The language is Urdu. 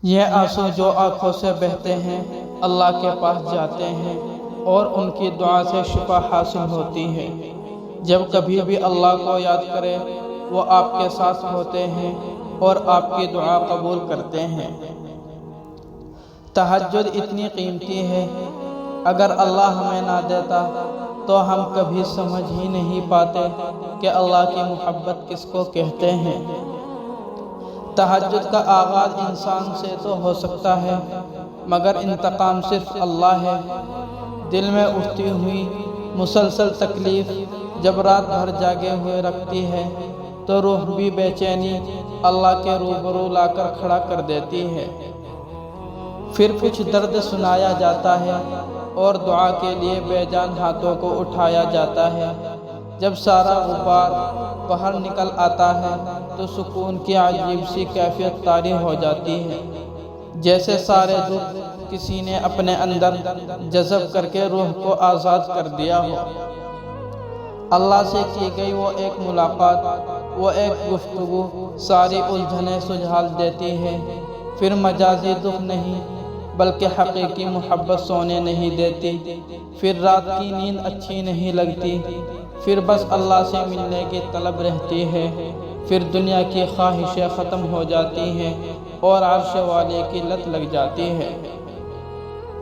یہ آنسو جو آنکھوں سے بہتے ہیں اللہ کے پاس جاتے ہیں اور ان کی دعا سے شفا حاصل ہوتی ہے۔ جب کبھی بھی اللہ کو یاد کرے وہ آپ کے ساتھ ہوتے ہیں اور آپ کی دعا قبول کرتے ہیں۔ تہجد اتنی قیمتی ہے، اگر اللہ ہمیں نہ دیتا تو ہم کبھی سمجھ ہی نہیں پاتے کہ اللہ کی محبت کس کو کہتے ہیں۔ تہجد کا آغاز انسان سے تو ہو سکتا ہے، مگر انتقام صرف اللہ ہے۔ دل میں اٹھتی ہوئی مسلسل تکلیف جب رات بھر جاگے ہوئے رکھتی ہے تو روح بھی بے چینی اللہ کے روبرو لا کر کھڑا کر دیتی ہے۔ پھر کچھ درد سنایا جاتا ہے اور دعا کے لیے بے جان ہاتھوں کو اٹھایا جاتا ہے۔ جب سارا غبار باہر نکل آتا ہے تو سکون کی عجیب سی کیفیت طاری ہو جاتی ہے، جیسے سارے دکھ کسی نے اپنے اندر جذب کر کے روح کو آزاد کر دیا ہو۔ اللہ سے کی گئی وہ ایک ملاقات، وہ ایک گفتگو ساری الجھنیں سجھال دیتی ہے۔ پھر مجازی دکھ نہیں بلکہ حقیقی محبت سونے نہیں دیتی۔ پھر رات کی نیند اچھی نہیں لگتی، پھر بس اللہ سے ملنے کی طلب رہتی ہے۔ پھر دنیا کی خواہشیں ختم ہو جاتی ہیں اور عرش والے کی لت لگ جاتی ہے۔